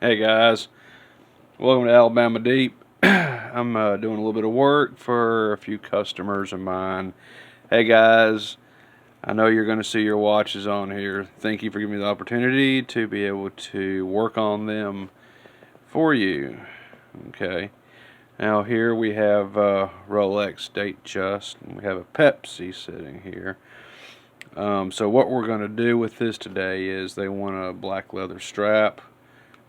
Hey guys, welcome to Alabama Deep. I'm doing a little bit of work for a few customers of mine. Hey guys, I know you're going to see your watches on here. Thank you for giving me the opportunity to be able to work on them for you. Okay, now here we have Rolex Datejust, and we have a Pepsi sitting here. So what we're going to do with this today is they want a black leather strap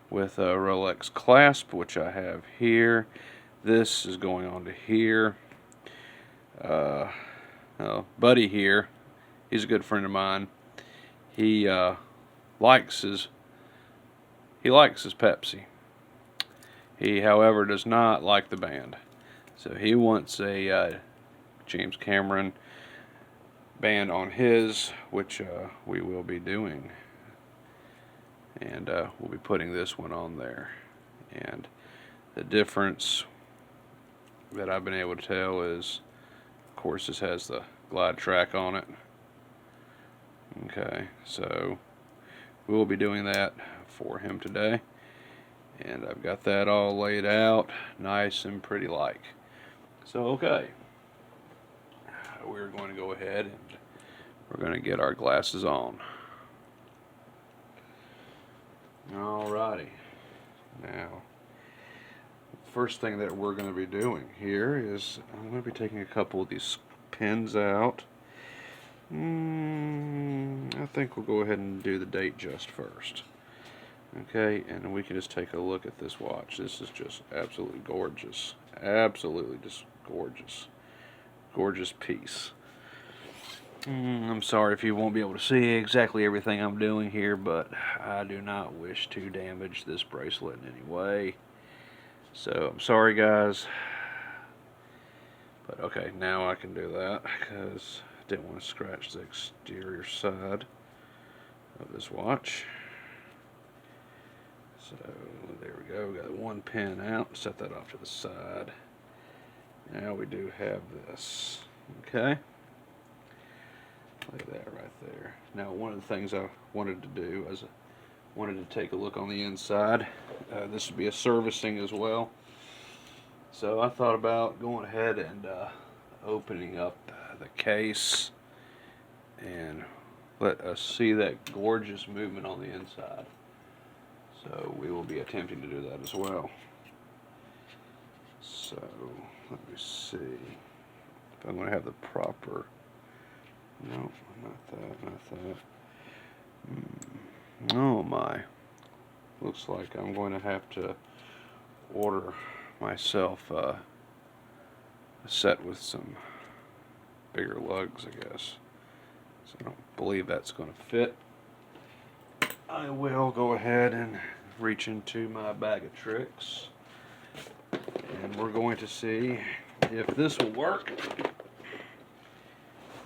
with a Rolex clasp, which I have here. This is going on to here. Buddy here, he's a good friend of mine. He likes his Pepsi. He, however, does not like the band. So he wants a James Cameron band on his, which we will be doing. And we'll be putting this one on there. And the difference that I've been able to tell is, of course, this has the glide track on it. Okay, so we will be doing that for him today. And I've got that all laid out, nice and pretty like. So, okay, we're going to go ahead and we're going to get our glasses on. Alrighty. Now, first thing that we're going to be doing here is I'm going to be taking a couple of these pins out. I think we'll go ahead and do the Datejust first. Okay, and we can just take a look at this watch. This is just absolutely gorgeous. Absolutely just gorgeous. Gorgeous piece. I'm sorry if you won't be able to see exactly everything I'm doing here, but I do not wish to damage this bracelet in any way. So I'm sorry guys, but okay, now I can do that because I didn't want to scratch the exterior side of this watch. So there we go, got one pin out, set that off to the side. Now we do have this, okay? Look at that right there. Now one of the things I wanted to do is I wanted to take a look on the inside. This would be a servicing as well. So I thought about going ahead and opening up the case and let us see that gorgeous movement on the inside. So we will be attempting to do that as well. So let me see if I'm going to have the proper. No, not that. Oh my. Looks like I'm going to have to order myself a set with some bigger lugs, I guess. So I don't believe that's going to fit. I will go ahead and reach into my bag of tricks. And we're going to see if this will work.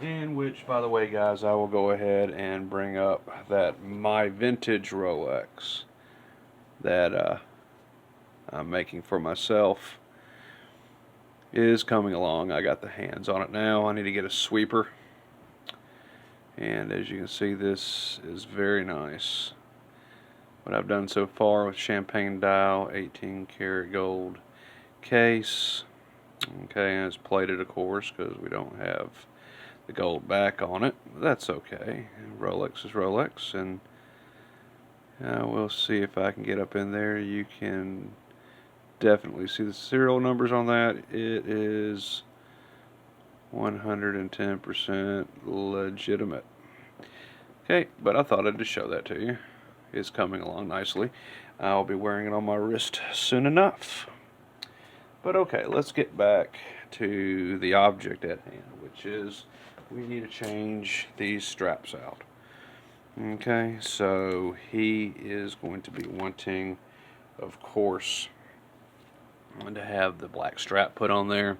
In which, by the way, guys, I will go ahead and bring up that my vintage Rolex that I'm making for myself is coming along. I got the hands on it now. I need to get a sweeper. And as you can see, this is very nice. What I've done so far with champagne dial, 18 karat gold case. Okay, and it's plated, of course, because we don't have the gold back on it. That's okay. Rolex is Rolex, and we'll see if I can get up in there. You can definitely see the serial numbers on that. It is 110% legitimate. Okay, but I thought I'd just show that to you. It's coming along nicely. I'll be wearing it on my wrist soon enough. But okay, let's get back to the object at hand, which is we need to change these straps out. Okay, so he is going to be wanting, of course, to have the black strap put on there,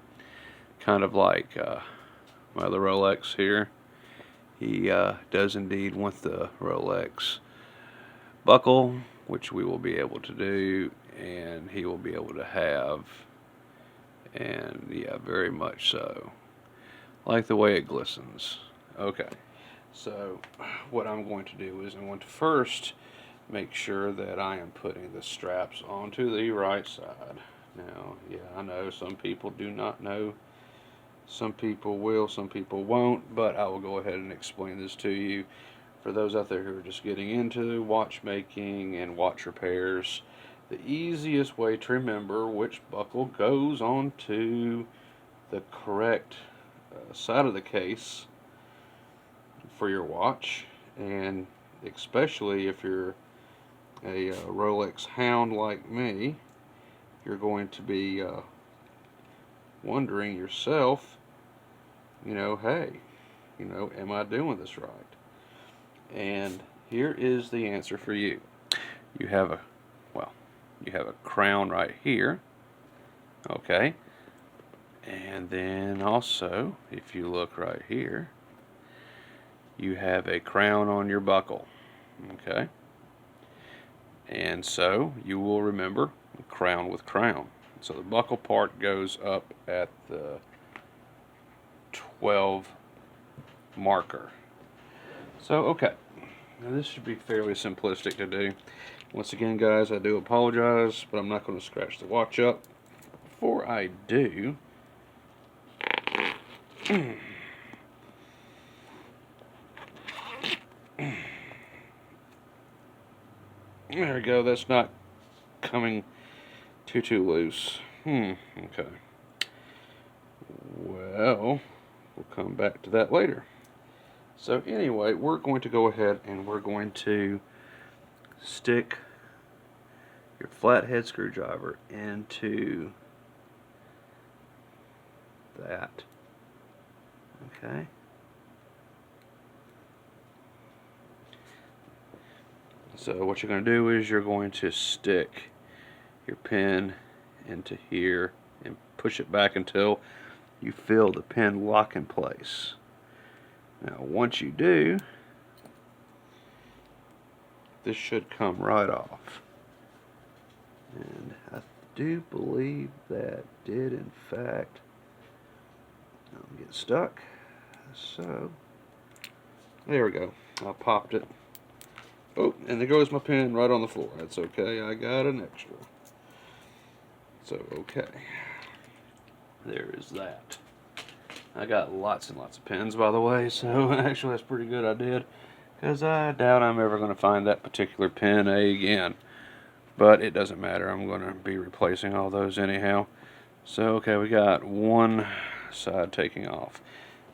kind of like my other Rolex here. He does indeed want the Rolex buckle, which we will be able to do, and he will be able to have, and yeah, very much so. Like the way it glistens. Okay, so what I'm going to do is I'm going to first make sure that I am putting the straps onto the right side. Now, yeah, I know some people do not know. Some people will, some people won't, but I will go ahead and explain this to you. For those out there who are just getting into watchmaking and watch repairs, the easiest way to remember which buckle goes onto the correct side of the case for your watch, and especially if you're a Rolex hound like me, you're going to be wondering yourself, hey, am I doing this right? And here is the answer for you. You have a, you have a crown right here, okay? And then also, if you look right here, you have a crown on your buckle, okay? And so you will remember crown with crown. So the buckle part goes up at the 12 marker. So, okay, now this should be fairly simplistic to do. Once again, guys, I do apologize, but I'm not going to scratch the watch up. Before I do, there we go, that's not coming too loose. Okay. Well, we'll come back to that later. So anyway, we're going to go ahead and we're going to stick your flathead screwdriver into that. Okay. So what you're going to do is you're going to stick your pin into here and push it back until you feel the pin lock in place. Now once you do, this should come right off. And I do believe that did in fact get stuck. So there we go. I popped it. Oh, and there goes my pin right on the floor. That's okay. I got an extra. So okay. There is that. I got lots and lots of pins, by the way, so actually that's pretty good I did, because I doubt I'm ever going to find that particular pin again. But it doesn't matter. I'm going to be replacing all those anyhow. So, okay, we got one side taking off.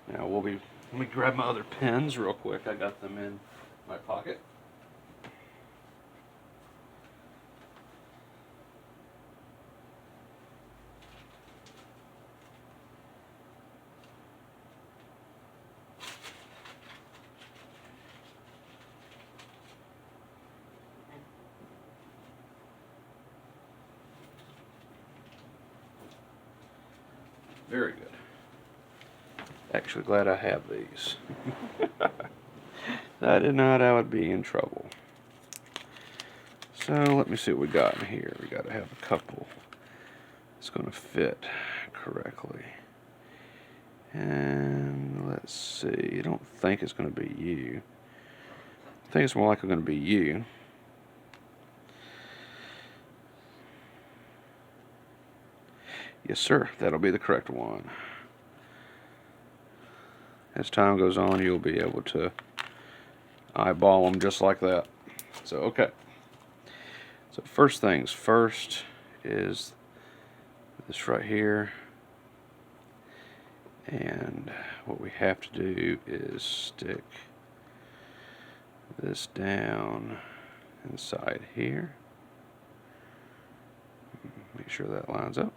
Now, let me grab my other pins real quick. I got them in my pocket. Very good. Actually glad I have these. I did not, I would be in trouble. So let me see what we got in here. We got to have a couple that's going to fit correctly. And let's see. I don't think it's going to be you. I think it's more likely going to be you. Yes, sir. That'll be the correct one. As time goes on, you'll be able to eyeball them just like that. So, okay. So, first things first is this right here. And what we have to do is stick this down inside here. Make sure that lines up.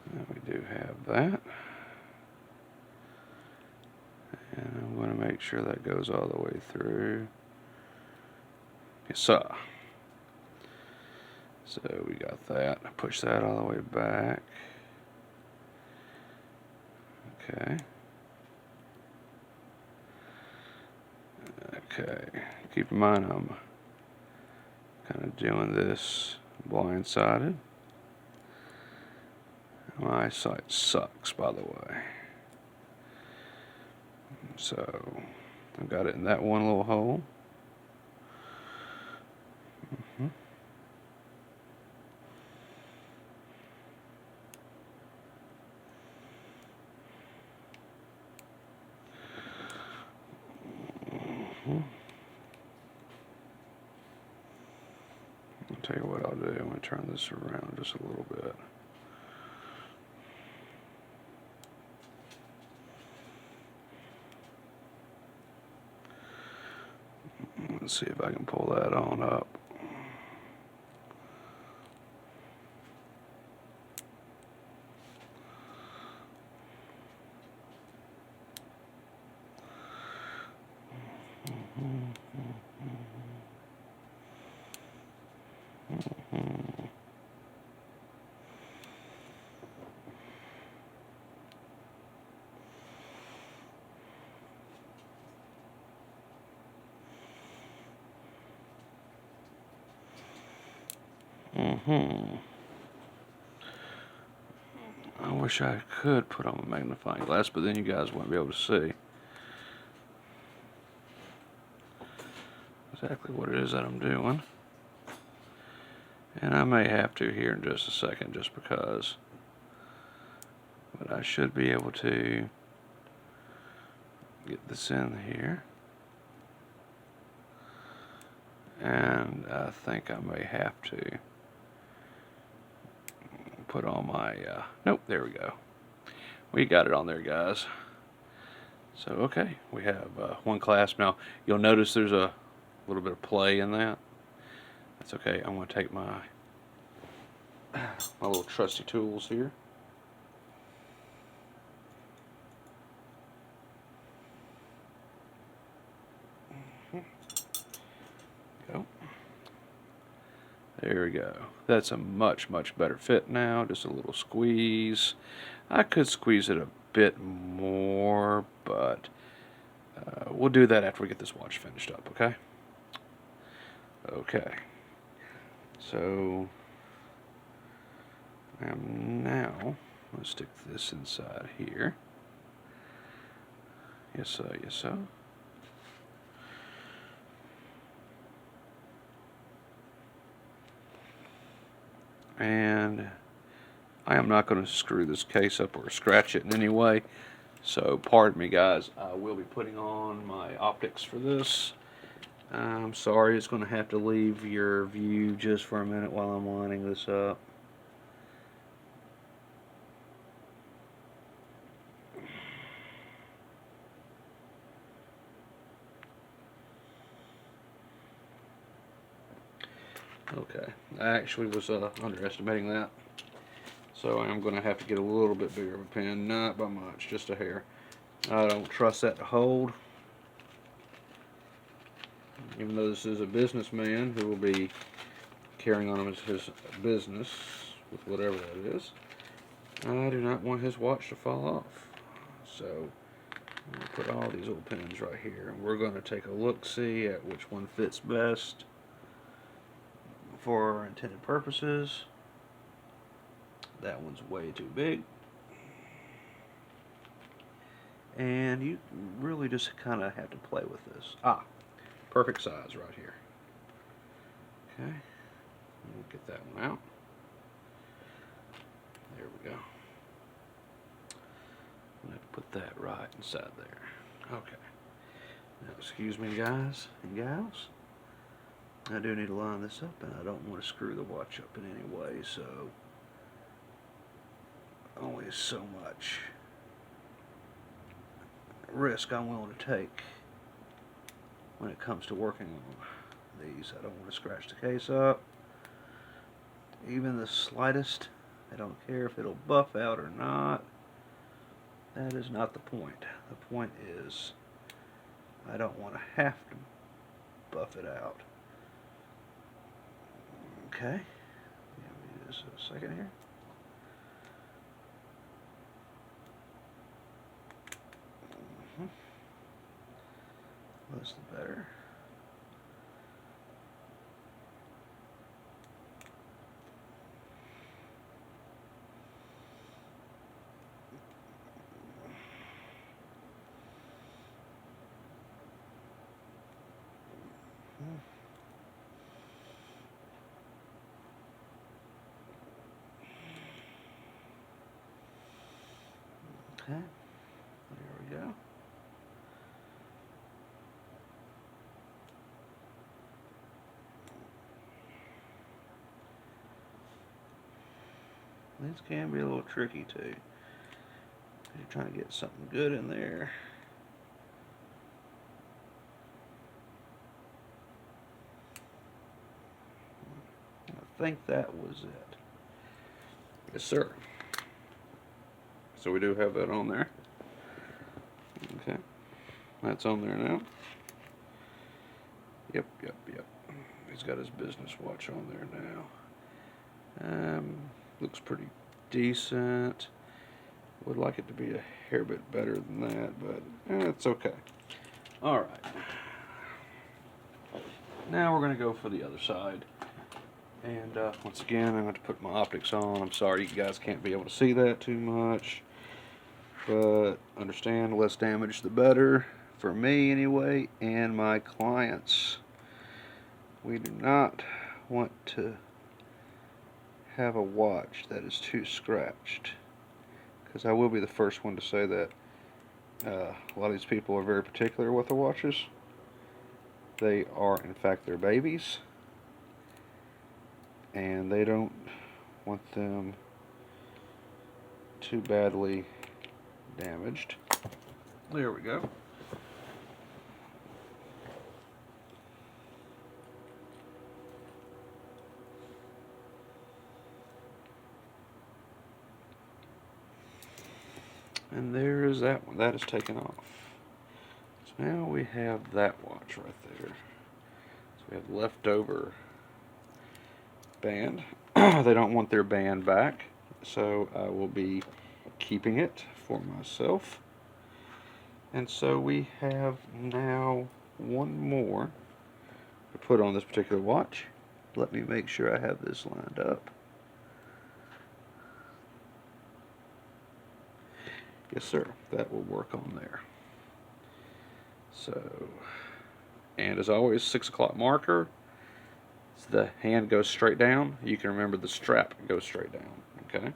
And we do have that. And I'm going to make sure that goes all the way through. Yes, sir. So we got that. Push that all the way back. Okay. Okay. Keep in mind I'm kind of doing this blindsided. My eyesight sucks, by the way. So I've got it in that one little hole. I'll tell you what I'll do. I'm going to turn this around just a little bit. Let's see if I can pull that on up. I wish I could put on a magnifying glass, but then you guys wouldn't be able to see exactly what it is that I'm doing. And I may have to here in just a second just because. But I should be able to get this in here. And I think I may have to put on my, nope, there we go. We got it on there, guys. So, okay, we have one clasp. Now, you'll notice there's a little bit of play in that. That's okay. I'm going to take my little trusty tools here. Go. There we go. That's a much, much better fit now. Just a little squeeze. I could squeeze it a bit more, but we'll do that after we get this watch finished up, okay? Okay. So, now, let's stick this inside here. Yes, sir, yes, sir. And I am not going to screw this case up or scratch it in any way, so pardon me, guys. I will be putting on my optics for this. I'm sorry, it's going to have to leave your view just for a minute while I'm lining this up. Okay, I actually was underestimating that. So I'm going to have to get a little bit bigger of a pen, not by much, just a hair. I don't trust that to hold. Even though this is a businessman who will be carrying on his business with whatever that is, I do not want his watch to fall off. So I'm going to put all these little pins right here. And we're going to take a look-see at which one fits best for our intended purposes. That one's way too big. And you really just kind of have to play with this. Perfect size right here. Okay, we'll get that one out. There we go. I'm going to put that right inside there. Okay. Now, excuse me, guys and gals. I do need to line this up, and I don't want to screw the watch up in any way, so only so much risk I'm willing to take when it comes to working on these. I don't want to scratch the case up, even the slightest. I don't care if it'll buff out or not. That is not the point. The point is I don't want to have to buff it out. Okay, give me just a second here. Less the better. Okay, there we go. These can be a little tricky too. You're trying to get something good in there. I think that was it. Yes, sir. So we do have that on there. Okay. That's on there now. Yep. He's got his business watch on there now. Looks pretty decent. Would like it to be a hair bit better than that, but it's okay. Alright. Now we're going to go for the other side. And once again, I'm going to put my optics on. I'm sorry you guys can't be able to see that too much. But understand, less damage the better. For me anyway, and my clients. We do not want to have a watch that is too scratched. Because I will be the first one to say that a lot of these people are very particular with their watches. They are in fact their babies. And they don't want them too badly damaged. There we go. And there is that one. That is taken off. So now we have that watch right there. So we have leftover band. They don't want their band back, so I will be keeping it for myself. And so we have now one more to put on this particular watch. Let me make sure I have this lined up. Yes, sir. That will work on there. So, and as always, 6 o'clock marker. So the hand goes straight down. You can remember the strap goes straight down. Okay.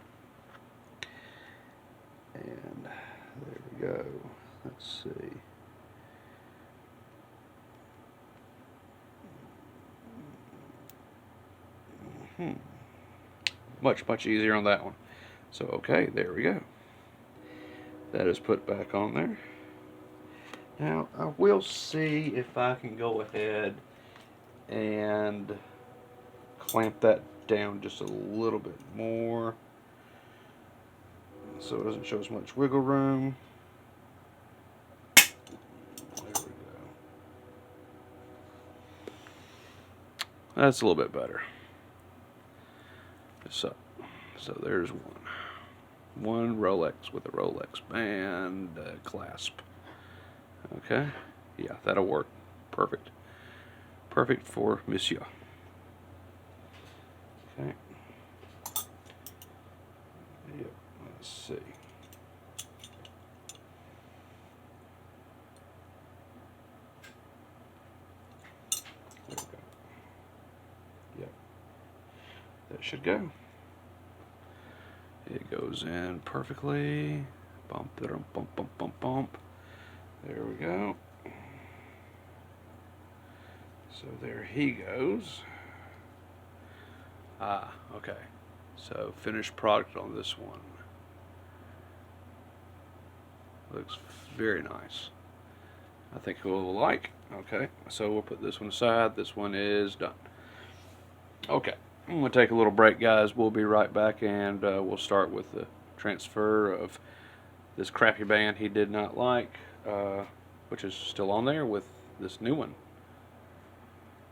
And there we go. Let's see. Much easier on that one. So okay, there we go. That is put back on there. Now I will see if I can go ahead and clamp that down just a little bit more so it doesn't show as much wiggle room. There we go. That's a little bit better. So there's one Rolex with a Rolex band clasp. Okay, yeah, that'll work. Perfect for Monsieur. Okay. Yep. Let's see. There we go. Yep. That should go. It goes in perfectly. Bump, bump. There we go. So there he goes. Okay. So finished product on this one. Looks very nice. I think he'll like. Okay. So we'll put this one aside. This one is done. Okay. I'm going to take a little break, guys. We'll be right back, and we'll start with the transfer of this crappy band he did not like, which is still on there with this new one.